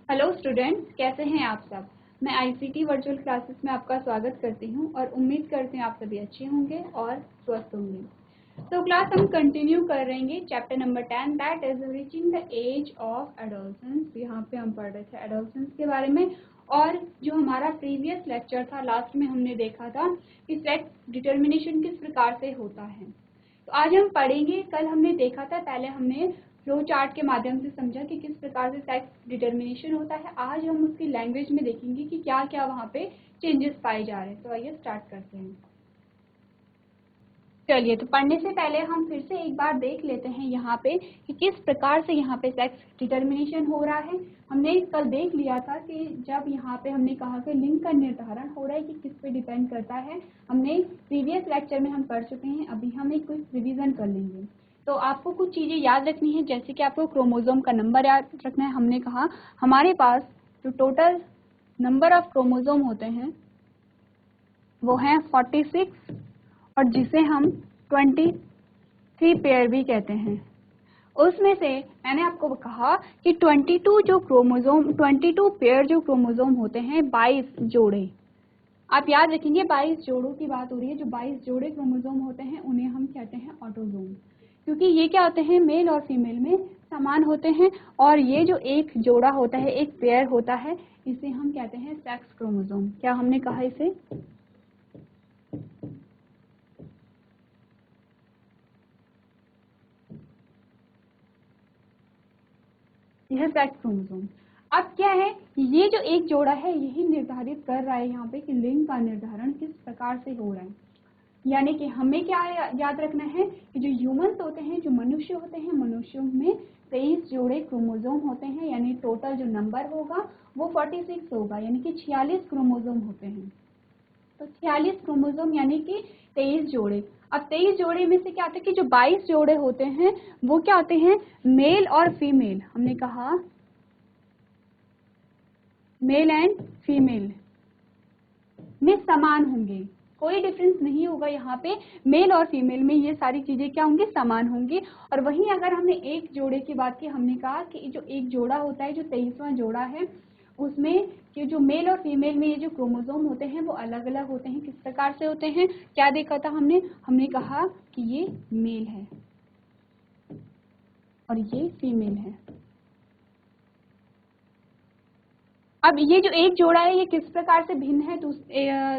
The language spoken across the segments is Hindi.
हेलो स्टूडेंट्स, कैसे हैं आप सब। मैं आईसीटी वर्चुअल क्लासेस में आपका स्वागत करती हूं और उम्मीद करती हूं आप सभी अच्छे होंगे और स्वस्थ होंगे। तो क्लास हम कंटिन्यू कर रहेंगे chapter number 10 that is reaching the age of adolescence. यहाँ पे हम पढ़ रहे थे एडोलसेंस के बारे में। और जो हमारा प्रीवियस लेक्चर था, लास्ट में हमने देखा था कि सेक्स डिटर्मिनेशन किस प्रकार से होता है। तो आज हम पढ़ेंगे। कल हमने देखा था, पहले हमने फ्लो चार्ट के माध्यम से समझा कि किस प्रकार से सेक्स डिटर्मिनेशन होता है। आज हम उसकी लैंग्वेज में देखेंगे कि क्या क्या वहाँ पे चेंजेस पाए जा रहे हैं। तो आइए स्टार्ट करते हैं। चलिए, तो पढ़ने से पहले हम फिर से एक बार देख लेते हैं यहाँ पे कि किस प्रकार से यहाँ पे सेक्स डिटर्मिनेशन हो रहा है। हमने कल देख लिया था कि जब यहाँ पे हमने कहा कि लिंग का निर्धारण हो रहा है कि किस पे डिपेंड करता है। हमने प्रीवियस लेक्चर में हम पढ़ चुके हैं। अभी हम एक क्विक रिवीजन कर लेंगे। तो आपको कुछ चीज़ें याद रखनी है, जैसे कि आपको क्रोमोसोम का नंबर याद रखना है। हमने कहा हमारे पास जो टोटल नंबर ऑफ क्रोमोसोम होते हैं वो हैं 46, और जिसे हम 23 पेयर भी कहते हैं। उसमें से मैंने आपको कहा कि 22 पेयर जो क्रोमोसोम होते हैं, 22 जोड़े। आप याद रखेंगे 22 जोड़ों की बात हो रही है। जो 22 जोड़े क्रोमोसोम होते हैं उन्हें हम कहते हैं ऑटोसोम, क्योंकि ये क्या होते हैं, मेल और फीमेल में समान होते हैं। और ये जो एक जोड़ा होता है, एक पेयर होता है, इसे हम कहते हैं सेक्स क्रोमोसोम। क्या हमने कहा इसे? यह सेक्स क्रोमोसोम। अब क्या है, ये जो एक जोड़ा है यही निर्धारित कर रहा है यहाँ पे कि लिंग का निर्धारण किस प्रकार से हो रहा है। यानी कि हमें क्या याद रखना है कि जो ह्यूमंस होते हैं, जो मनुष्य होते हैं, मनुष्यों में 23 जोड़े क्रोमोसोम होते हैं। यानी टोटल जो नंबर होगा वो 46 होगा, यानी कि 46 क्रोमोसोम होते हैं। तो 46 क्रोमोसोम यानी कि 23 जोड़े। अब 23 जोड़े में से क्या होता है कि जो 22 जोड़े होते हैं वो क्या होते हैं, मेल और फीमेल। हमने कहा मेल एंड फीमेल में समान होंगे, कोई डिफरेंस नहीं होगा यहाँ पे। मेल और फीमेल में ये सारी चीजें क्या होंगी, समान होंगी। और वहीं अगर हमने एक जोड़े की बात की, हमने कहा कि जो एक जोड़ा होता है, जो 23वां जोड़ा है, उसमें कि जो मेल और फीमेल में ये जो क्रोमोसोम होते हैं वो अलग अलग होते हैं। किस प्रकार से होते हैं, क्या देखा था हमने? हमने कहा कि ये मेल है और ये फीमेल है। अब ये जो एक जोड़ा है ये किस प्रकार से भिन्न है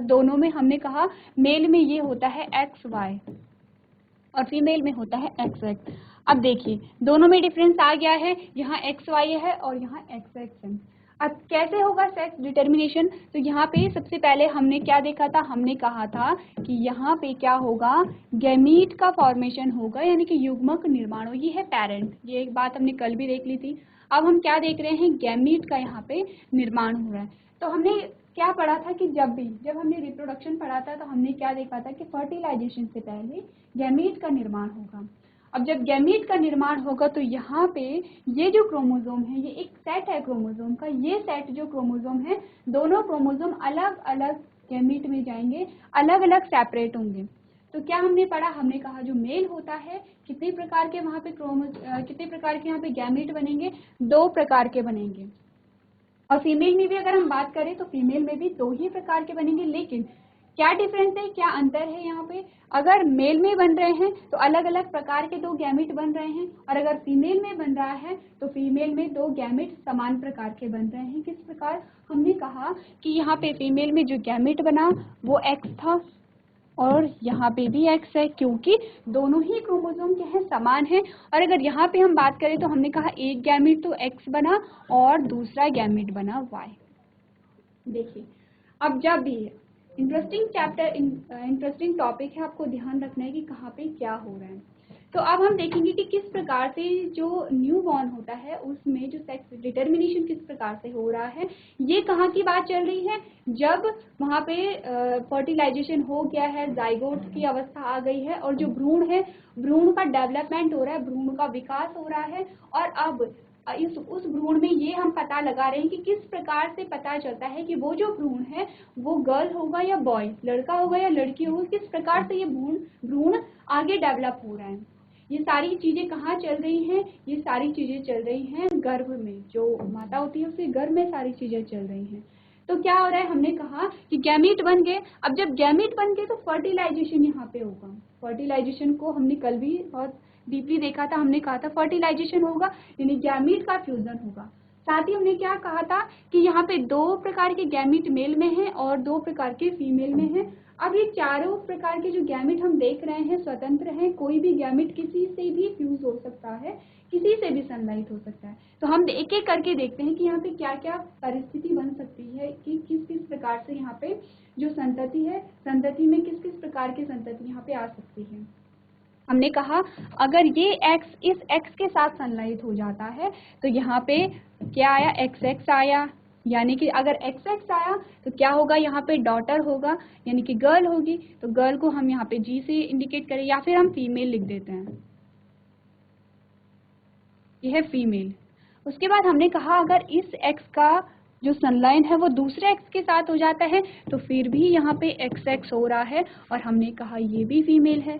दोनों में? हमने कहा मेल में ये होता है XY और फीमेल में होता है XX। अब देखिए दोनों में डिफरेंस आ गया है, यहाँ XY है और यहाँ XX है। अब कैसे होगा सेक्स डिटर्मिनेशन? तो यहाँ पे सबसे पहले हमने क्या देखा था, हमने कहा था कि यहाँ पे क्या होगा, गैमीट का फॉर्मेशन होगा, यानी कि युग्मक निर्माण। ये है पेरेंट, ये एक बात हमने कल भी देख ली थी। अब हम क्या देख रहे हैं, गैमीट का यहाँ पे निर्माण हो रहा है। तो हमने क्या पढ़ा था कि जब हमने रिप्रोडक्शन पढ़ा था तो हमने क्या देखा था कि फर्टिलाइजेशन से पहले गैमीट का निर्माण होगा। अब जब गैमीट का निर्माण होगा तो यहाँ पे ये जो क्रोमोसोम है, ये एक सेट है क्रोमोसोम का। ये सेट जो क्रोमोसोम है, दोनों क्रोमोसोम अलग अलग गैमीट में जाएंगे, अलग अलग सेपरेट होंगे। तो क्या हमने पढ़ा, हमने कहा जो मेल होता है कितने प्रकार के वहाँ पे कितने प्रकार के यहाँ पे गैमीट बनेंगे, 2 प्रकार के बनेंगे। और फीमेल में भी अगर हम बात करें तो फीमेल में भी 2 ही प्रकार के बनेंगे। लेकिन क्या डिफरेंस है, क्या अंतर है यहाँ पे? अगर मेल में बन रहे हैं तो अलग अलग प्रकार के 2 गैमेट बन रहे हैं, और अगर फीमेल में बन रहा है तो फीमेल में 2 गैमेट समान प्रकार के बन रहे हैं। किस प्रकार? हमने कहा कि यहाँ पे फीमेल में जो गैमेट बना वो X था और यहाँ पे भी X है, क्योंकि दोनों ही क्रोमोसोम क्या है, समान है। और अगर यहाँ पे हम बात करें तो हमने कहा एक गैमेट तो X बना और दूसरा गैमेट बना Y। देखिए, अब जब भी इंटरेस्टिंग टॉपिक है, आपको ध्यान रखना है कि कहाँ पे क्या हो रहा है। तो अब हम देखेंगे कि किस प्रकार से जो न्यू बॉर्न होता है उसमें जो सेक्स डिटर्मिनेशन किस प्रकार से हो रहा है। ये कहाँ की बात चल रही है, जब वहाँ पे फर्टिलाइजेशन हो गया है, जाइगोट की अवस्था आ गई है, और जो भ्रूण है, भ्रूण का डेवलपमेंट हो रहा है, भ्रूण का विकास हो रहा है। और अब उस भ्रूण में ये हम पता लगा रहे हैं कि किस प्रकार से पता चलता है कि वो जो भ्रूण है वो गर्ल होगा या बॉय, लड़का होगा या लड़की होगा, किस प्रकार से ये भ्रूण आगे डेवलप हो रहा है। ये सारी चीजें कहाँ चल रही हैं? ये सारी चीजें चल रही हैं गर्भ में, जो माता होती है उसके गर्भ में सारी चीजें चल रही हैं। तो क्या हो रहा है, हमने कहा कि गैमीट बन गए। अब जब गैमीट बन गए तो फर्टिलाइजेशन यहाँ पे होगा। फर्टिलाइजेशन को हमने कल भी बहुत डीपली देखा था, हमने कहा था फर्टिलाइजेशन होगा यानी गैमीट का फ्यूजन होगा। साथ ही हमने क्या कहा था कि यहाँ पे 2 प्रकार के गैमीट मेल में हैं और 2 प्रकार के फीमेल में हैं। अब ये चारों प्रकार के जो गैमीट हम देख रहे हैं स्वतंत्र हैं, कोई भी गैमीट किसी से भी फ्यूज हो सकता है, किसी से भी सनलाइट हो सकता है। तो हम एक एक करके देखते हैं कि यहाँ पे क्या क्या परिस्थिति बन सकती है कि किस किस प्रकार से यहाँ पे जो संतति है, संतति में किस किस प्रकार की संतति यहाँ पे आ सकती है। हमने कहा अगर ये x इस x के साथ सनलाइट हो जाता है तो यहाँ पे क्या आया, xx आया, यानी कि अगर xx आया तो क्या होगा, यहाँ पे डॉटर होगा यानी कि गर्ल होगी। तो गर्ल को हम यहाँ पे g से इंडिकेट करें या फिर हम फीमेल लिख देते हैं, ये है फीमेल। उसके बाद हमने कहा अगर इस x का जो सनलाइन है वो दूसरे x के साथ हो जाता है तो फिर भी यहाँ पे xx हो रहा है और हमने कहा ये भी फीमेल है।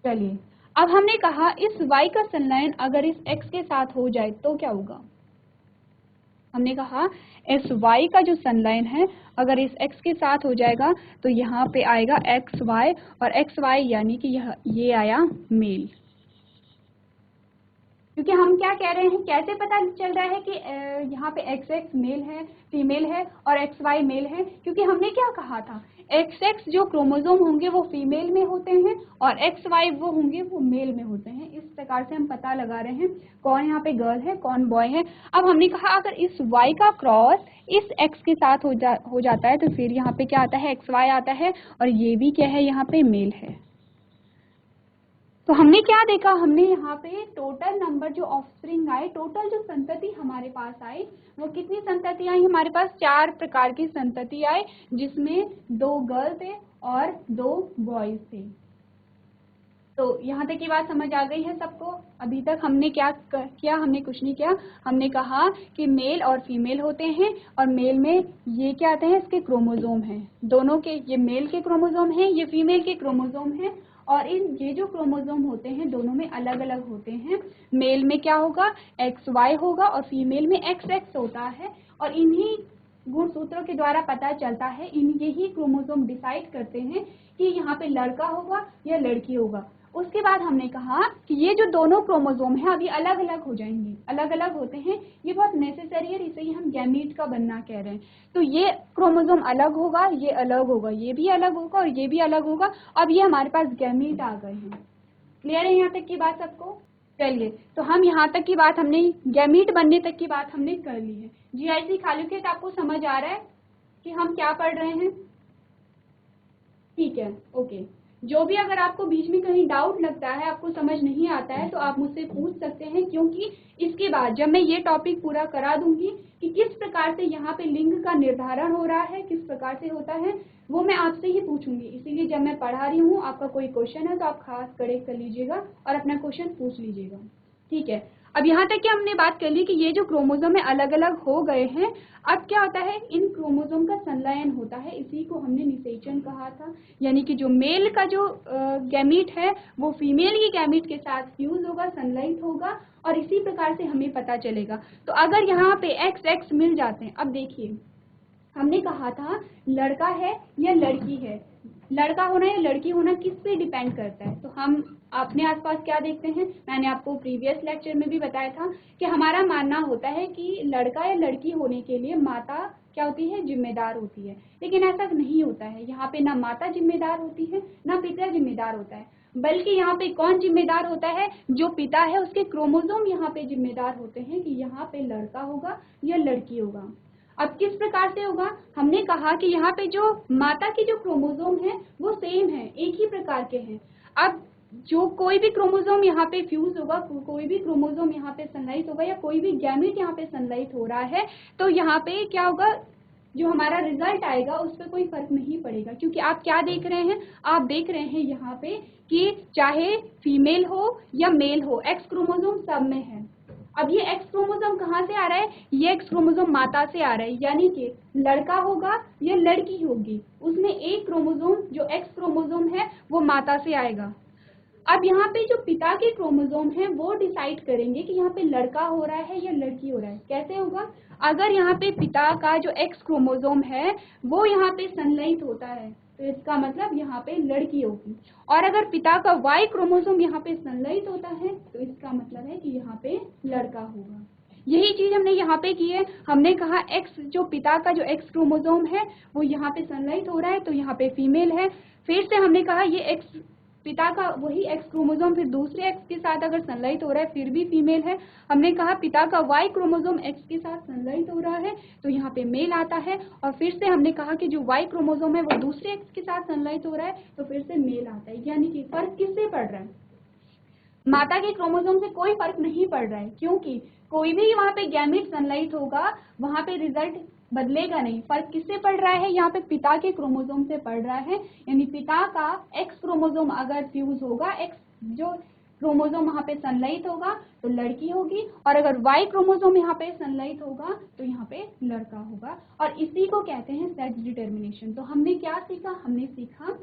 चलिए अब हमने कहा इस y का सनलाइन अगर इस x के साथ हो जाए तो क्या होगा। हमने कहा इस y का जो सनलाइन है अगर इस x के साथ हो जाएगा तो यहाँ पे आएगा xy और xy यानी कि ये आया मेल। क्योंकि हम क्या कह रहे हैं, कैसे पता चल रहा है कि यहाँ पे XX मेल है, फीमेल है और XY मेल है, क्योंकि हमने क्या कहा था XX जो क्रोमोसोम होंगे वो फीमेल में होते हैं और XY वो होंगे वो मेल में होते हैं। इस प्रकार से हम पता लगा रहे हैं कौन यहाँ पे गर्ल है कौन बॉय है। अब हमने कहा अगर इस Y का क्रॉस इस X के साथ हो जाता है तो फिर यहाँ पे क्या आता है, XY आता है और ये भी क्या है, यहाँ पे मेल है। तो हमने क्या देखा, हमने यहाँ पे टोटल नंबर जो ऑफस्प्रिंग आए, टोटल जो संतति हमारे पास आई वो कितनी संतति आई हमारे पास, 4 प्रकार की संतति आई जिसमें 2 गर्ल थे और 2 बॉयज थे। तो यहाँ तक की बात समझ आ गई है सबको। अभी तक हमने क्या किया, हमने कुछ नहीं किया। हमने कहा कि मेल और फीमेल होते हैं और मेल में ये क्या आते हैं, इसके क्रोमोसोम हैं, दोनों के, ये मेल के क्रोमोसोम हैं, ये फीमेल के क्रोमोसोम हैं और ये जो क्रोमोसोम होते हैं दोनों में अलग अलग होते हैं। मेल में क्या होगा, XY होगा और फीमेल में XX होता है और इन्हीं गुणसूत्रों के द्वारा पता चलता है, यही क्रोमोसोम डिसाइड करते हैं कि यहाँ पे लड़का होगा या लड़की होगा। उसके बाद हमने कहा कि ये जो दोनों क्रोमोसोम हैं अभी अलग अलग हो जाएंगे, अलग अलग होते हैं, ये बहुत नेसेसरी है, इसे ही हम गैमीट का बनना कह रहे हैं। तो ये क्रोमोसोम अलग होगा, ये अलग होगा, ये भी अलग होगा और ये भी अलग होगा। अब ये हमारे पास गैमीट आ गए हैं। क्लियर है यहाँ तक की बात सबको। चलिए तो हम यहाँ तक की बात हमने गैमीट बनने तक की बात हमने कर ली है। जीआईसी खालीखेत आपको समझ आ रहा है कि हम क्या पढ़ रहे हैं, ठीक है, ओके। जो भी अगर आपको बीच में कहीं डाउट लगता है, आपको समझ नहीं आता है तो आप मुझसे पूछ सकते हैं, क्योंकि इसके बाद जब मैं ये टॉपिक पूरा करा दूंगी कि किस प्रकार से यहाँ पे लिंग का निर्धारण हो रहा है, किस प्रकार से होता है, वो मैं आपसे ही पूछूंगी। इसीलिए जब मैं पढ़ा रही हूँ आपका कोई क्वेश्चन है तो आप खास खड़े कर लीजिएगा और अपना क्वेश्चन पूछ लीजिएगा, ठीक है। अब यहाँ तक कि हमने बात कर ली कि ये जो क्रोमोसोम है अलग अलग हो गए हैं। अब क्या होता है, इन क्रोमोसोम का संलयन होता है, इसी को हमने निषेचन कहा था, यानी कि जो मेल का जो गैमीट है वो फीमेल की गैमीट के साथ फ्यूज होगा, संलयित होगा और इसी प्रकार से हमें पता चलेगा। तो अगर यहाँ पे XX मिल जाते हैं, अब देखिए हमने कहा था लड़का है या लड़की है, लड़का होना या लड़की होना किस पे डिपेंड करता है। तो हम अपने आसपास क्या देखते हैं, मैंने आपको प्रीवियस लेक्चर में भी बताया था कि हमारा मानना होता है कि लड़का या लड़की होने के लिए माता क्या होती है, जिम्मेदार होती है। लेकिन ऐसा नहीं होता है, यहाँ पे ना माता जिम्मेदार होती है ना पिता जिम्मेदार होता है, बल्कि यहाँ पे कौन जिम्मेदार होता है, जो पिता है उसके क्रोमोसोम यहाँ पे जिम्मेदार होते हैं कि यहाँ पे लड़का होगा या लड़की होगा। अब किस प्रकार से होगा, हमने कहा कि यहाँ पे जो माता की जो क्रोमोसोम है वो सेम है, एक ही प्रकार के हैं। अब जो कोई भी क्रोमोसोम यहाँ पे फ्यूज होगा, कोई भी क्रोमोसोम यहाँ पे संलयित होगा या कोई भी गैमेट यहाँ पे संलयित हो रहा है, तो यहाँ पे क्या होगा, जो हमारा रिजल्ट आएगा उस पर कोई फर्क नहीं पड़ेगा। क्योंकि आप क्या देख रहे हैं, आप देख रहे हैं यहाँ पे कि चाहे फीमेल हो या मेल हो, एक्स क्रोमोसोम सब में है। अब ये एक्स क्रोमोसोम कहाँ से आ रहा है? ये एक्स क्रोमोसोम माता से आ रहा है, यानी कि लड़का होगा या लड़की होगी, उसमें एक क्रोमोसोम जो एक्स क्रोमोसोम है वो माता से आएगा। अब यहाँ पे जो पिता के क्रोमोसोम है वो डिसाइड करेंगे कि यहाँ पे लड़का हो रहा है या लड़की हो रहा है। कैसे होगा? अगर यहाँ पे पिता का जो एक्स क्रोमोसोम है वो यहाँ पे संलयित होता है तो इसका मतलब यहाँ पे लड़की होगी, और अगर पिता का वाई क्रोमोसोम यहाँ पे संलयित होता है तो इसका मतलब है कि यहाँ पे लड़का होगा। यही चीज हमने यहाँ पे की है। हमने कहा एक्स जो पिता का जो एक्स क्रोमोसोम है वो यहाँ पे संलयित हो रहा है तो यहाँ पे फीमेल है। फिर से हमने कहा ये एक्स पिता का वही एक्स क्रोमोसोम फिर दूसरे एक्स के साथ अगर संलयित हो रहा है फिर भी फीमेल है। हमने कहा पिता का वाई क्रोमोसोम एक्स के साथ संलयित हो रहा है तो यहाँ पे मेल आता है, और फिर से हमने कहा कि जो वाई क्रोमोसोम है वो दूसरे एक्स के साथ संलयित हो रहा है तो फिर से मेल आता है। यानी कि फर्क किससे पड़ रहा है? माता के क्रोमोसोम से कोई फर्क नहीं पड़ रहा है, क्योंकि कोई भी वहां पे गैमेट संलयित होगा वहां पे रिजल्ट बदलेगा नहीं। फर्क किससे पड़ रहा है? यहाँ पे पिता के क्रोमोसोम से पड़ रहा है, यानी पिता का एक्स क्रोमोसोम अगर फ्यूज होगा, एक्स जो क्रोमोसोम वहां पे संलयित होगा तो लड़की होगी, और अगर वाई क्रोमोसोम यहाँ पे संलयित होगा तो यहाँ पे लड़का होगा। और इसी को कहते हैं सेक्स डिटर्मिनेशन। तो हमने क्या सीखा? हमने सीखा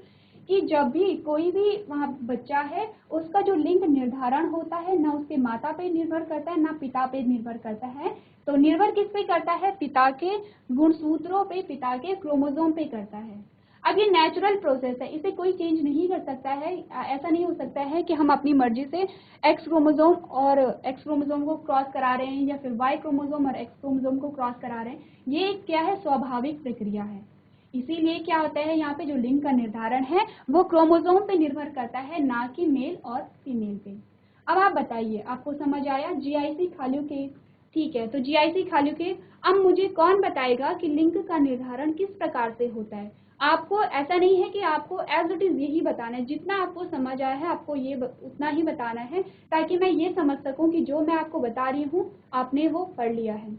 कि जब भी कोई भी वहाँ बच्चा है उसका जो लिंग निर्धारण होता है ना उसके माता पे निर्भर करता है ना पिता पे निर्भर करता है। तो निर्भर किस पे करता है? पिता के गुणसूत्रों पे, पिता के क्रोमोसोम पे करता है। अब ये नेचुरल प्रोसेस है, इसे कोई चेंज नहीं कर सकता है। ऐसा नहीं हो सकता है कि हम अपनी मर्जी से एक्स क्रोमोसोम और एक्स क्रोमोसोम को क्रॉस करा रहे हैं या फिर वाई क्रोमोसोम और एक्स क्रोमोसोम को क्रॉस करा रहे हैं। ये क्या है? स्वाभाविक प्रक्रिया है। इसीलिए क्या होता है, यहाँ पे जो लिंग का निर्धारण है वो क्रोमोसोम पे निर्भर करता है, ना कि मेल और फीमेल पे। अब आप बताइए, आपको समझ आया जीआईसी खालियों के? ठीक है, तो जीआईसी खालियों के अब मुझे कौन बताएगा कि लिंग का निर्धारण किस प्रकार से होता है? आपको ऐसा नहीं है कि आपको एज इट इज यही बताना है, जितना आपको समझ आया है आपको ये उतना ही बताना है, ताकि मैं ये समझ सकूं कि जो मैं आपको बता रही हूँ आपने वो पढ़ लिया है।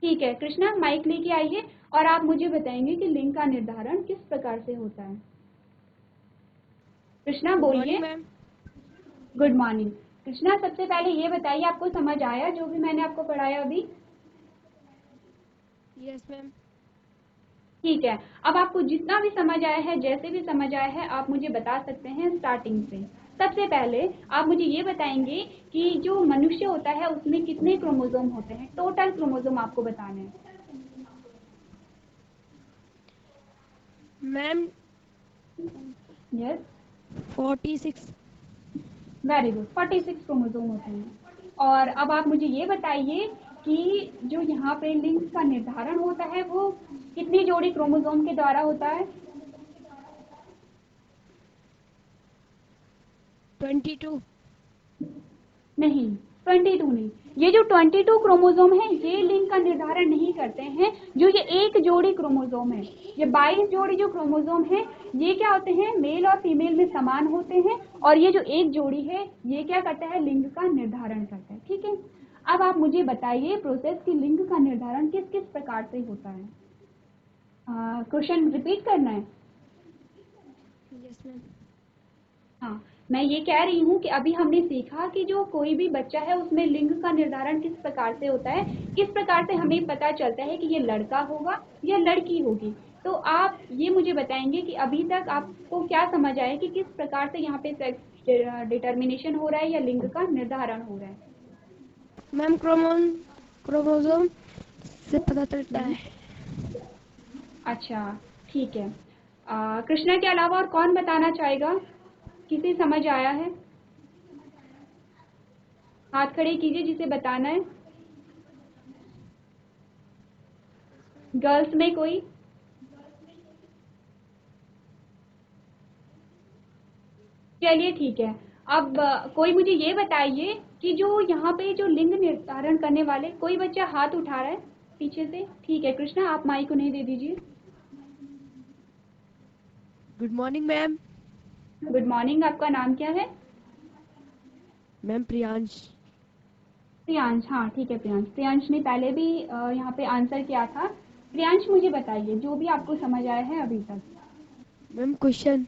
ठीक है कृष्णा, माइक लेके आइए और आप मुझे बताएंगे कि लिंग का निर्धारण किस प्रकार से होता है। कृष्णा बोलिए। मैम। Good morning. कृष्णा, सबसे पहले ये बताइए आपको समझ आया जो भी मैंने आपको पढ़ाया अभी? Yes ma'am. ठीक है, अब आपको जितना भी समझ आया है, जैसे भी समझ आया है, आप मुझे बता सकते हैं स्टार्टिंग से। सबसे पहले आप मुझे ये बताएंगे कि जो मनुष्य होता है उसमें कितने क्रोमोसोम होते हैं? टोटल क्रोमोसोम आपको बताने हैं। Ma'am yes, 46। Very good, 46 chromosome होते हैं। और अब आप मुझे ये बताइए कि जो यहाँ पे लिंग का निर्धारण होता है वो कितनी जोड़ी क्रोमोसोम के द्वारा होता है? 22। नहीं, 22 नहीं। ये जो 22 क्रोमोसोम है ये लिंग का निर्धारण नहीं करते हैं। जो ये एक जोड़ी क्रोमोसोम है, ये 22 जोड़ी जो क्रोमोसोम है ये क्या होते हैं? मेल और फीमेल में समान होते हैं, और ये जो एक जोड़ी है ये क्या करता है? लिंग का निर्धारण करता है। ठीक है, अब आप मुझे बताइए प्रोसेस की लिंग का निर्धारण किस किस प्रकार से होता है? क्वेश्चन रिपीट करना है? Yes ma'am. हाँ, मैं ये कह रही हूँ कि अभी हमने सीखा कि जो कोई भी बच्चा है उसमें लिंग का निर्धारण किस प्रकार से होता है, किस प्रकार से हमें पता चलता है कि ये लड़का होगा या लड़की होगी। तो आप ये मुझे बताएंगे कि अभी तक आपको क्या समझ आया कि किस प्रकार से यहाँ पे सेक्स डिटर्मिनेशन हो रहा है या लिंग का निर्धारण हो रहा है? मैम क्रोमोसोम से पता चलता है। अच्छा, ठीक है। कृष्णा के अलावा और कौन बताना चाहेगा? किसे समझ आया है? हाथ खड़े कीजिए जिसे बताना है। गर्ल्स में कोई? चलिए ठीक है। अब कोई मुझे ये बताइए कि जो यहाँ पे जो लिंग निर्धारण करने वाले, कोई बच्चा हाथ उठा रहा है पीछे से? ठीक है कृष्णा, आप माइक उन्हें दे दीजिए। Good morning ma'am. Good morning, आपका नाम क्या है? मैम प्रियांश। प्रियांश, हाँ ठीक है प्रियांश। प्रियांश ने पहले भी यहाँ पे आंसर किया था। प्रियांश मुझे बताइए जो भी आपको समझ आया है अभी तक। Ma'am question.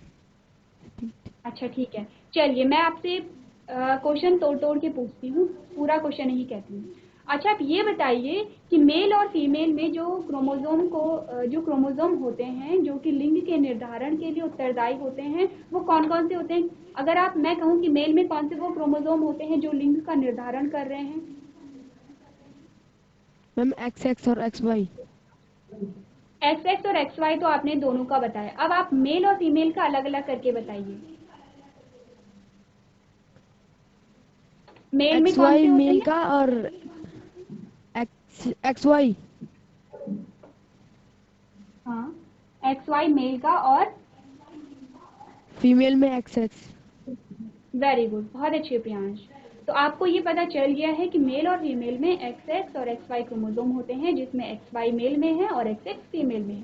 अच्छा ठीक है, चलिए मैं आपसे क्वेश्चन तोड़ तोड़ के पूछती हूँ, पूरा क्वेश्चन नहीं कहती हूँ। अच्छा, आप ये बताइए कि मेल और फीमेल में जो क्रोमोसोम होते हैं जो कि लिंग के निर्धारण के लिए उत्तरदायी होते हैं, वो कौन कौन से होते हैं? अगर मैं कहूँ कि मेल में कौन से वो क्रोमोसोम होते हैं जो लिंग का निर्धारण कर रहे हैं? मैम XX और XY। XX और XY तो आपने दोनों का बताया, अब आप मेल और फीमेल का अलग अलग करके बताइए। मेल में कौन XY से होते मेल हैं? का और XY हाँ, XY मेल का और फीमेल में XX। वेरी गुड, बहुत अच्छे प्रियांश। तो आपको ये पता चल गया है कि मेल और फीमेल में XX और XY क्रोमोसोम होते हैं, जिसमें XY मेल में है और XX फीमेल में है।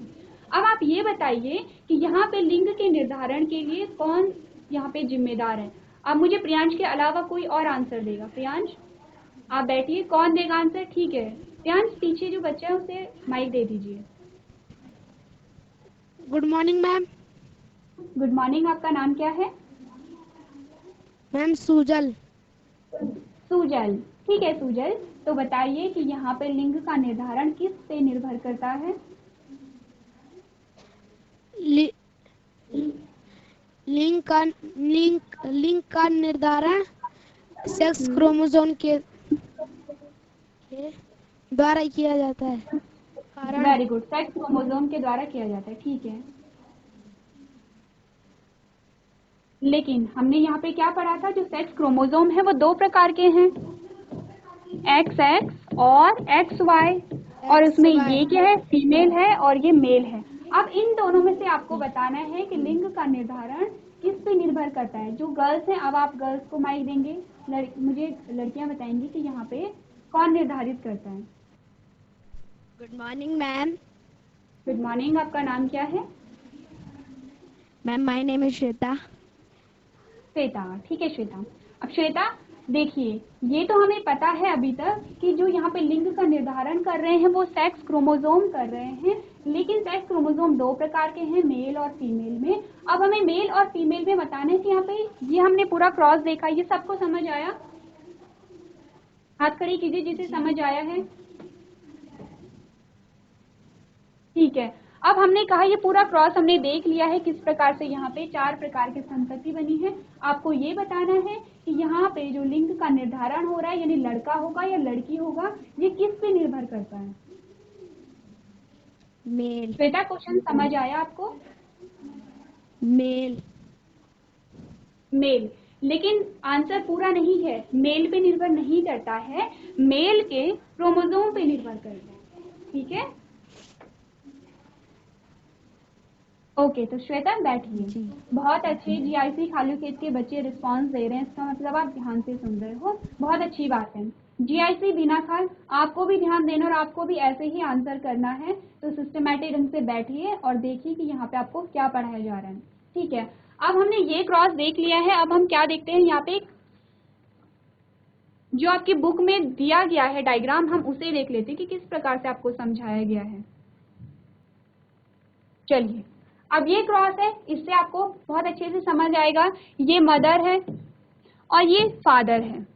अब आप ये बताइए कि यहाँ पे लिंग के निर्धारण के लिए कौन यहाँ पे जिम्मेदार है? अब मुझे प्रियांश के अलावा कोई और आंसर देगा? प्रियांश आप बैठिए, कौन देगा आंसर? ठीक है, प्रियांश पीछे जो बच्चा है उसे माइक दे दीजिए। Good morning ma'am. Good morning, आपका नाम क्या है? मैम सुजल। सुजल, ठीक है सुजल। तो बताइए कि यहाँ पे लिंग का निर्धारण किस पे निर्भर करता है? लि, लिंग का निर्धारण सेक्स क्रोमोसोम के द्वारा किया जाता है। कारण वेरी गुड, सेक्स क्रोमोसोम के द्वारा किया जाता है, ठीक है। लेकिन हमने यहाँ पे क्या पढ़ा था? जो सेक्स क्रोमोसोम है वो दो प्रकार के हैं, XX और XY, और उसमें ये क्या है? फीमेल है और ये मेल है। अब इन दोनों में से आपको बताना है कि लिंग का निर्धारण किस पे निर्भर करता है। जो गर्ल्स हैं, अब आप गर्ल्स को माइक देंगे, मुझे लड़कियां बताएंगी कि यहाँ पे कौन निर्धारित करता है। Good morning ma'am. Good morning, आपका नाम क्या है? Ma'am my name is Shweta. Shweta, ठीक है श्वेता। अब श्वेता देखिए, ये तो हमें पता है अभी तक कि जो यहाँ पे लिंग का निर्धारण कर रहे हैं वो सेक्स क्रोमोसोम कर रहे हैं, लेकिन सेक्स क्रोमोसोम दो प्रकार के हैं, मेल और फीमेल में। अब हमें मेल और फीमेल में बताना है कि यहाँ पे ये हमने पूरा क्रॉस देखा, ये सबको समझ आया? हाथ खड़ी कीजिए जिसे समझ आया है। ठीक है, अब हमने कहा ये पूरा क्रॉस हमने देख लिया है, किस प्रकार से यहाँ पे चार प्रकार की संतति बनी है। आपको ये बताना है कि यहाँ पे जो लिंग का निर्धारण हो रहा है, यानी लड़का होगा या लड़की होगा, ये किस पे निर्भर करता है? मेल। बेटा क्वेश्चन समझ आया आपको? मेल। मेल, लेकिन आंसर पूरा नहीं है, मेल पे निर्भर नहीं करता है, मेल के क्रोमोसोम पे निर्भर करता है, ठीक है। ओके, तो श्वेता बैठिए। बहुत अच्छे GIC खालू खेत के बच्चे रिस्पांस दे रहे हैं, इसका मतलब आप ध्यान से सुन रहे हो, बहुत अच्छी बात है। GIC बिना खाल, आपको भी ध्यान देना और आपको भी ऐसे ही आंसर करना है। तो सिस्टमैटिक ढंग से बैठिए और देखिए कि यहाँ पे आपको क्या पढ़ाया जा रहा है, ठीक है। अब हमने ये क्रॉस देख लिया है, अब हम क्या देखते हैं यहाँ पे, जो आपकी बुक में दिया गया है डायग्राम, हम उसे देख लेते हैं कि किस प्रकार से आपको समझाया गया है। चलिए, अब ये क्रॉस है, इससे आपको बहुत अच्छे से समझ आएगा। ये मदर है और ये फादर है।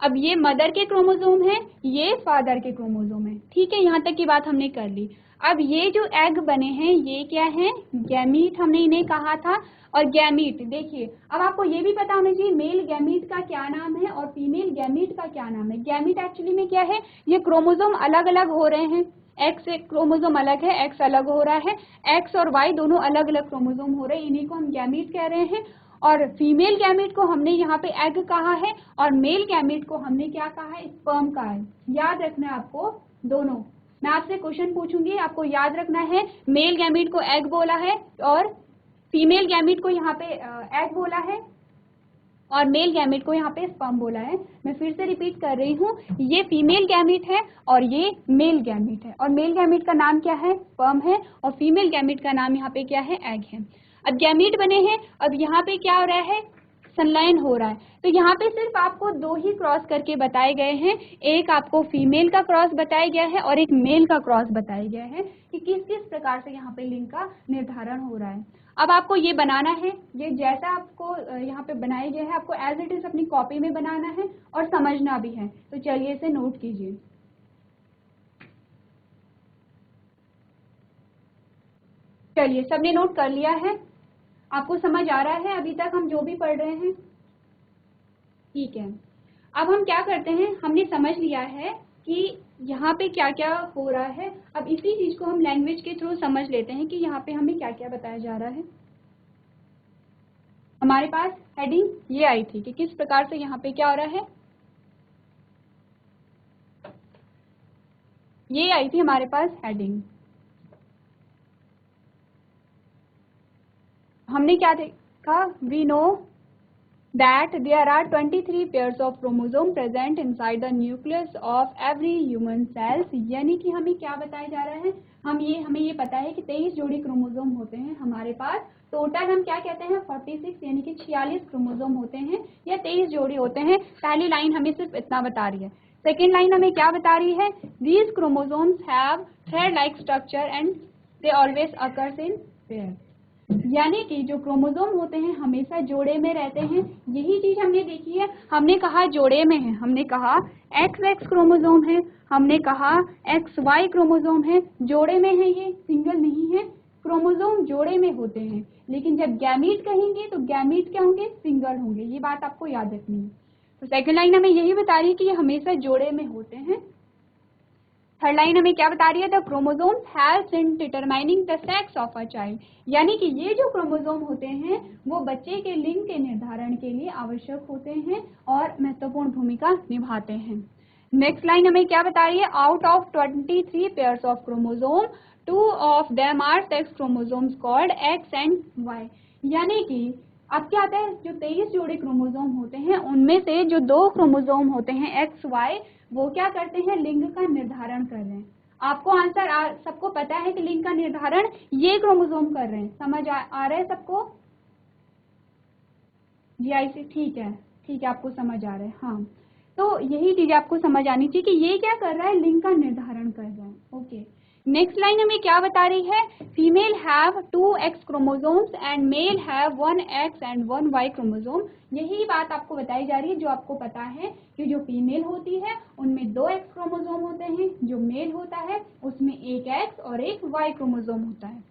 अब ये मदर के क्रोमोसोम है, ये फादर के क्रोमोसोम है, ठीक है। यहाँ तक की बात हमने कर ली। अब ये जो एग बने हैं ये क्या है? गैमीट हमने इन्हें कहा था। और गैमीट देखिए, अब आपको ये भी पता होना चाहिए मेल गैमीट का क्या नाम है और फीमेल गैमीट का क्या नाम है। गैमीट एक्चुअली में क्या है? ये क्रोमोसोम अलग अलग हो रहे हैं, एक्स एक क्रोमोसोम अलग है, एक्स अलग हो रहा है, एक्स और वाई दोनों अलग अलग क्रोमोसोम हो रहे हैं, इन्हीं को हम गैमीट कह रहे हैं। और फीमेल गैमीट को हमने यहाँ पे एग कहा है और मेल गैमीट को हमने क्या कहा है? स्पर्म कहा है। याद रखना है आपको दोनों। मैं आपसे क्वेश्चन पूछूंगी, आपको याद रखना है, मेल गैमीट को एग बोला है और फीमेल गैमीट को यहाँ पे एग बोला है और मेल गैमीट को यहाँ पे स्पर्म बोला है। मैं फिर से रिपीट कर रही हूँ, ये फीमेल गैमीट है और ये मेल गैमीट है, और मेल गैमीट का नाम क्या है? स्पर्म है, और फीमेल गैमीट का नाम यहाँ पे क्या है? एग है। अब गैमीट बने हैं, अब यहाँ पे क्या हो रहा है? संलयन हो रहा है। तो यहाँ पे सिर्फ आपको दो ही क्रॉस करके बताए गए हैं, एक आपको फीमेल का क्रॉस बताया गया है और एक मेल का क्रॉस बताया गया है कि किस किस प्रकार से यहाँ पे लिंग का निर्धारण हो रहा है। अब आपको ये बनाना है, ये जैसा आपको यहाँ पे बनाया गया है आपको एज इट इज अपनी कॉपी में बनाना है और समझना भी है। तो चलिए इसे नोट कीजिए। चलिए सबने नोट कर लिया है? आपको समझ आ रहा है अभी तक हम जो भी पढ़ रहे हैं? ठीक है। अब हम क्या करते हैं, हमने समझ लिया है कि यहाँ पे क्या क्या हो रहा है। अब इसी चीज को हम लैंग्वेज के थ्रू समझ लेते हैं कि यहाँ पे हमें क्या क्या बताया जा रहा है। हमारे पास हेडिंग ये आई थी कि किस प्रकार से यहाँ पे क्या हो रहा है, ये आई थी हमारे पास हेडिंग। हमने क्या देखा, we know that there are 23 pairs of chromosome present inside the nucleus of every human cells। यानी कि हमें क्या बताया जा रहा है, हमें ये पता है कि 23 जोड़ी क्रोमोसोम होते हैं हमारे पास। टोटल हम क्या कहते हैं 46 यानी कि 46 क्रोमोसोम होते हैं या 23 जोड़ी होते हैं। पहली लाइन हमें सिर्फ इतना बता रही है। सेकेंड लाइन हमें क्या बता रही है, these chromosomes have thread like structure and they always occurs in pair। यानी कि जो क्रोमोसोम होते हैं हमेशा जोड़े में रहते हैं। यही चीज हमने देखी है, हमने कहा जोड़े में है, हमने कहा XX क्रोमोसोम है, हमने कहा XY क्रोमोसोम है, जोड़े में है, ये सिंगल नहीं है। क्रोमोसोम जोड़े में होते हैं, लेकिन जब गैमीट कहेंगे तो गैमीट क्या होंगे, सिंगल होंगे। ये बात आपको याद रखनी है। तो सेकेंड लाइन हमें यही बता रही है कि ये हमेशा जोड़े में होते हैं। थर्ड लाइन हमें क्या बता रही है, the chromosomes helps in determining the sex of a child. यानी कि ये जो क्रोमोसोम होते हैं वो बच्चे के लिंग के निर्धारण के लिए आवश्यक होते हैं और महत्वपूर्ण भूमिका निभाते हैं। नेक्स्ट लाइन हमें क्या बता रही है, out of 23 pairs of chromosome 2 of them are sex chromosomes called X and Y. यानी कि अब क्या आता है, जो 23 जोड़े क्रोमोसोम होते हैं उनमें से जो 2 क्रोमोसोम होते हैं एक्स वाई, वो क्या करते हैं, लिंग का निर्धारण कर रहे हैं। आपको आंसर सबको पता है कि लिंग का निर्धारण ये क्रोमोसोम कर रहे हैं। समझ आ रहा है सबको? GIC ठीक है, ठीक है, आपको समझ आ रहा है। हाँ, तो यही चीज आपको समझ आनी चाहिए कि ये क्या कर रहा है, लिंग का निर्धारण कर रहा है। ओके, नेक्स्ट लाइन हमें क्या बता रही है, female have 2 X chromosomes and male have 1 X एंड 1 Y क्रोमोसोम। यही बात आपको बताई जा रही है जो आपको पता है कि जो फीमेल होती है उनमें 2 X क्रोमोसोम होते हैं, जो मेल होता है उसमें 1 X और 1 Y क्रोमोसोम होता है।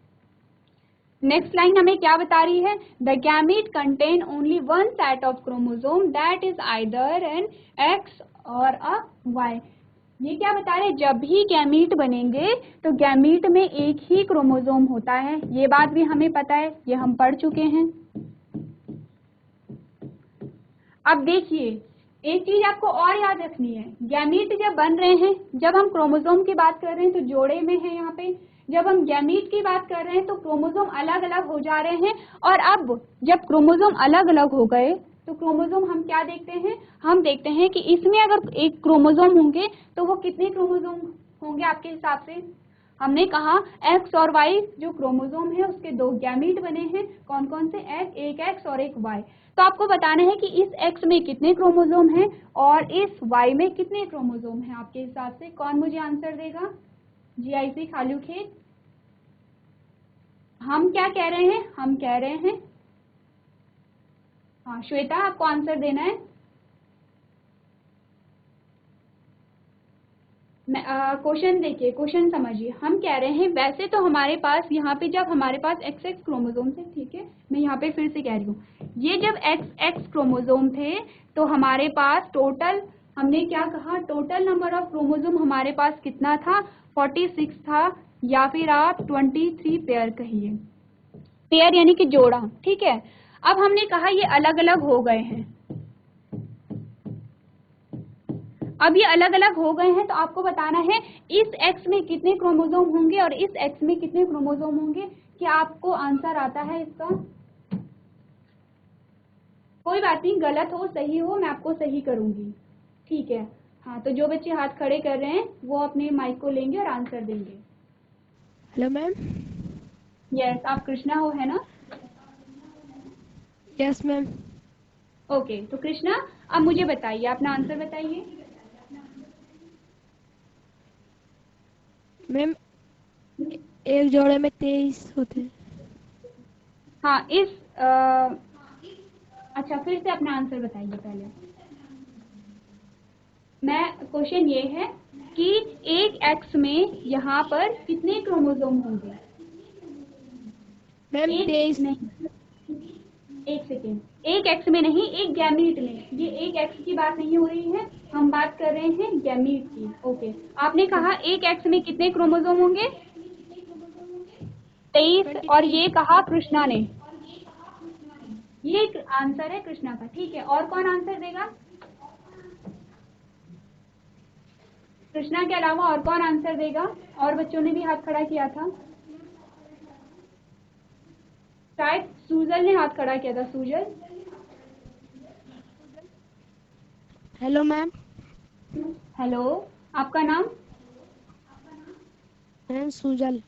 नेक्स्ट लाइन हमें क्या बता रही है, the gamete contain only 1 set of chromosome that is either an x और अ वाई। ये क्या बता रहे हैं, जब भी गैमीट बनेंगे तो गैमीट में एक ही क्रोमोसोम होता है। ये बात भी हमें पता है, ये हम पढ़ चुके हैं। अब देखिए एक चीज आपको और याद रखनी है, गैमीट जब बन रहे हैं, जब हम क्रोमोसोम की बात कर रहे हैं तो जोड़े में है यहाँ पे, जब हम गैमीट की बात कर रहे हैं तो क्रोमोसोम अलग अलग हो जा रहे हैं। और अब जब क्रोमोसोम अलग अलग हो गए तो क्रोमोसोम हम क्या देखते हैं, हम देखते हैं कि इसमें अगर एक क्रोमोसोम होंगे तो वो कितने क्रोमोसोम होंगे आपके हिसाब से। हमने कहा एक्स और वाई जो क्रोमोसोम है उसके 2 गैमीट बने हैं, कौन कौन से, एक एक्स और एक वाई। तो आपको बताना है कि इस एक्स में कितने क्रोमोसोम हैं और इस वाई में कितने क्रोमोसोम हैं आपके हिसाब से। कौन मुझे आंसर देगा, GIC खालू खेत। हम क्या कह रहे हैं, हम कह रहे हैं, हाँ श्वेता आपको आंसर देना है। क्वेश्चन देखिए, क्वेश्चन समझिए। हम कह रहे हैं वैसे तो हमारे पास यहाँ पे जब हमारे पास XX क्रोमोसोम थे, ठीक है, मैं यहाँ पे फिर से कह रही हूँ, ये जब XX क्रोमोसोम थे तो हमारे पास टोटल, हमने क्या कहा, टोटल नंबर ऑफ क्रोमोसोम हमारे पास कितना था, 46 था, या फिर आप 23 पेयर कहिए, पेयर यानी कि जोड़ा, ठीक है। अब हमने कहा ये अलग अलग हो गए हैं, अब ये अलग अलग हो गए हैं तो आपको बताना है इस X में कितने क्रोमोसोम होंगे और इस X में कितने क्रोमोसोम होंगे। क्या आपको आंसर आता है इसका? कोई बात नहीं, गलत हो सही हो मैं आपको सही करूंगी, ठीक है। हाँ, तो जो बच्चे हाथ खड़े कर रहे हैं वो अपने माइक को लेंगे और आंसर देंगे। Hello ma'am. यस, आप कृष्णा हो है ना? Yes ma'am. ओके, तो कृष्णा अब मुझे बताइए, अपना आंसर बताइए। मैम एक जोड़े में 23 होते हैं। हाँ इस अच्छा फिर से अपना आंसर बताइए पहले। मैं क्वेश्चन ये है कि एक एक्स में यहाँ पर कितने क्रोमोसोम होंगे? मैम एक 23। नहीं, एक सेकेंड, एक एक्स में नहीं, एक गैमीट में। ये एक एक्स की बात नहीं हो रही है, हम बात कर रहे हैं गैमीट की। ओके, आपने कहा एक एक्स में कितने क्रोमोसोम होंगे? 23। और 23। ये कहा कृष्णा ने। ये एक आंसर है कृष्णा का, ठीक है। और कौन आंसर देगा? कृष्णा के अलावा और कौन आंसर देगा? और बच्चों ने भी हाथ खड़ा किया था, शायद सूजल ने हाथ खड़ा किया था। Sujal, hello ma'am. हेलो, आपका नाम? मैम सुजल।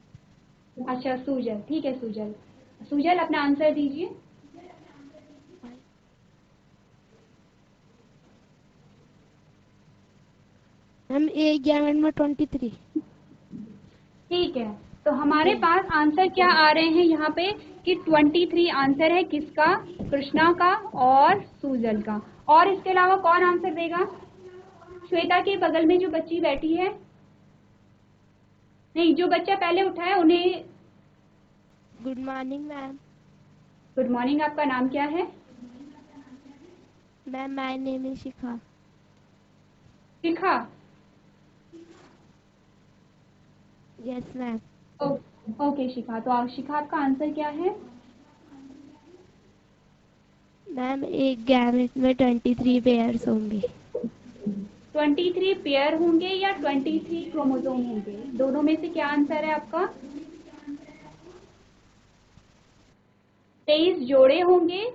अच्छा सूजल, ठीक है सूजल। सूजल अपना आंसर दीजिए। मैम एक गैमेट में 23। ठीक है, तो हमारे नहीं। पास आंसर क्या आ रहे हैं यहाँ पे कि 23 आंसर है। किसका? कृष्णा का और सूजल का। और इसके अलावा कौन आंसर देगा? श्वेता के बगल में जो बच्ची बैठी है, नहीं, जो बच्चा पहले उठा है उन्हें। Good morning ma'am. Good morning, आपका नाम क्या है? Ma'am my name is Shikha. Shikha. Yes ma'am. Okay Shikha, तो आप शिखा, आपका आंसर क्या है? मैम एक गैमेट में 23 पेयर्स होंगे। 23 पेयर होंगे या 23 क्रोमोसोम होंगे? दोनों में से क्या आंसर है आपका? 23 जोड़े होंगे,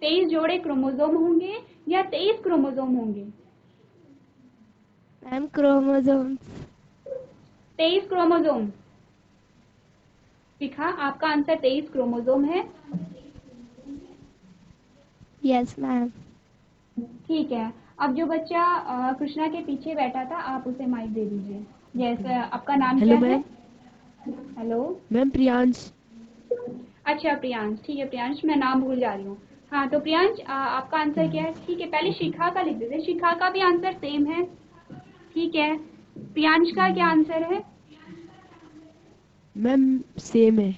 23 जोड़े क्रोमोसोम होंगे या 23 क्रोमोसोम होंगे? Ma'am chromosomes. 23 क्रोमोसोम। शिखा, आपका आंसर 23 क्रोमोसोम है। Yes ma'am. ठीक है, अब जो बच्चा कृष्णा के पीछे बैठा था, आप उसे माइक दे दीजिए। यस, आपका नाम क्या हेलो है? मैम। हेलो। मैम प्रियांश। अच्छा प्रियांश, ठीक है प्रियांश, मैं नाम भूल जा रही हूँ। हाँ तो प्रियांश, आपका आंसर क्या है? ठीक है, पहले शिखा का लिख देते। शिखा का भी आंसर सेम है, ठीक है। प्रियांश का क्या आंसर है? मैम सेम है।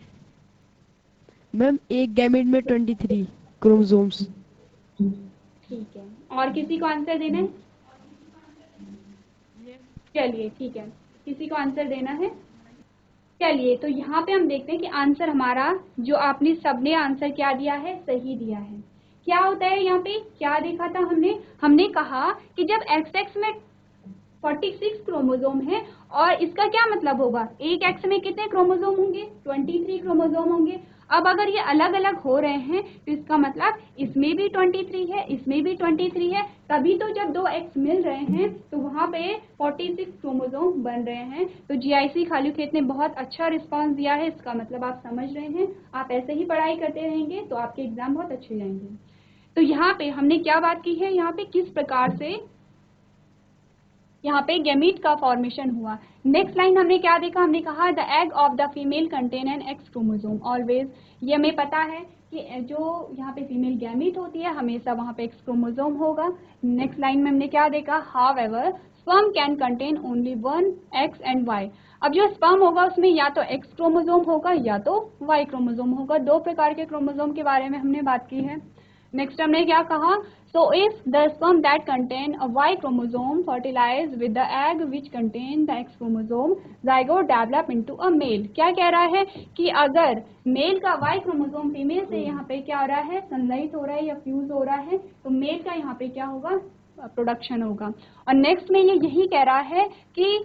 मैम एक गैमेट में 23 क्रोमोसोम्स। ठीक है, और किसी को आंसर देना है? चलिए ठीक है, किसी को आंसर देना है? चलिए, तो यहाँ पे हम देखते हैं कि आंसर हमारा, जो आपने सबने आंसर क्या दिया है, सही दिया है। क्या होता है यहाँ पे, क्या देखा था हमने? हमने कहा कि जब एक्स एक्स में 46 क्रोमोसोम है, और इसका क्या मतलब होगा, एक एक्स में कितने क्रोमोसोम होंगे? 23 क्रोमोसोम होंगे। अब अगर ये अलग अलग हो रहे हैं तो इसका मतलब इसमें भी 23 है, इसमें भी 23 है। तभी तो जब दो एक्स मिल रहे हैं तो वहाँ पे 46 क्रोमोसोम बन रहे हैं। तो जीआईसी खाली खेत ने बहुत अच्छा रिस्पांस दिया है, इसका मतलब आप समझ रहे हैं। आप ऐसे ही पढ़ाई करते रहेंगे तो आपके एग्जाम बहुत अच्छे जाएंगे। तो यहाँ पे हमने क्या बात की है, यहाँ पे किस प्रकार से यहाँ पे गैमीट का फॉर्मेशन हुआ। नेक्स्ट लाइन हमने क्या देखा? हमने कहा the egg of the female contain an X chromosome always. ये हमें पता है कि जो यहाँ पे फीमेल गैमीट होती है हमेशा वहाँ पे एक्स क्रोमोसोम होगा। नेक्स्ट लाइन में हमने क्या देखा? However sperm can contain only one X and Y. अब जो स्पर्म होगा उसमें या तो एक्स क्रोमोसोम होगा या तो वाई क्रोमोसोम होगा। दो प्रकार के क्रोमोसोम के बारे में हमने बात की है। नेक्स्ट हमने क्या कहा? So if the sperm that contain a Y chromosome fertilize with the egg which contain the X chromosome, zygote develop into a male। क्या कह रहा है कि अगर मेल का Y क्रोमोसोम फीमेल से यहाँ पे क्या हो रहा है, संलयित हो रहा है या फ्यूज हो रहा है, तो मेल का यहाँ पे क्या होगा, प्रोडक्शन होगा। और नेक्स्ट में ये यही कह रहा है कि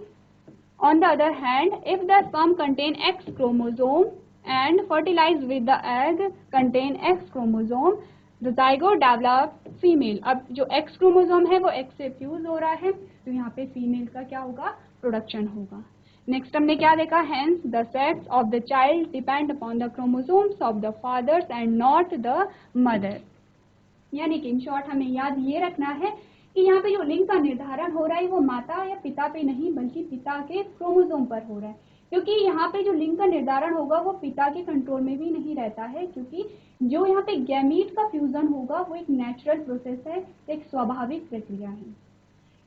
on the other hand, if the sperm contain X chromosome and fertilize with the egg contain X chromosome, the zygote develop female। अब जो X क्रोमोसोम है वो X से फ्यूज हो रहा है, तो यहाँ पे फीमेल का क्या होगा, प्रोडक्शन होगा। नेक्स्ट हमने क्या देखा? Hence the sex of the child depend upon the chromosomes of the fathers and not the mother. यानी कि इन शॉर्ट हमें याद ये रखना है कि यहाँ पे जो लिंग का निर्धारण हो रहा है वो माता या पिता पे नहीं बल्कि पिता के क्रोमोसोम पर हो रहा है। क्योंकि यहाँ पे जो लिंग का निर्धारण होगा वो पिता के कंट्रोल में भी नहीं रहता है, क्योंकि जो यहाँ पे गैमीट का फ्यूजन होगा वो एक नेचुरल प्रोसेस है, एक स्वाभाविक प्रक्रिया है।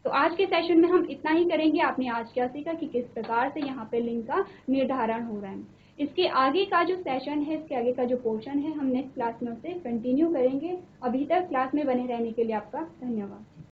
तो आज के सेशन में हम इतना ही करेंगे। आपने आज क्या सीखा कि किस प्रकार से यहाँ पे लिंग का निर्धारण हो रहा है। इसके आगे का जो सेशन है, इसके आगे का जो पोर्शन है, हम नेक्स्ट क्लास में उसे कंटिन्यू करेंगे। अभी तक क्लास में बने रहने के लिए आपका धन्यवाद।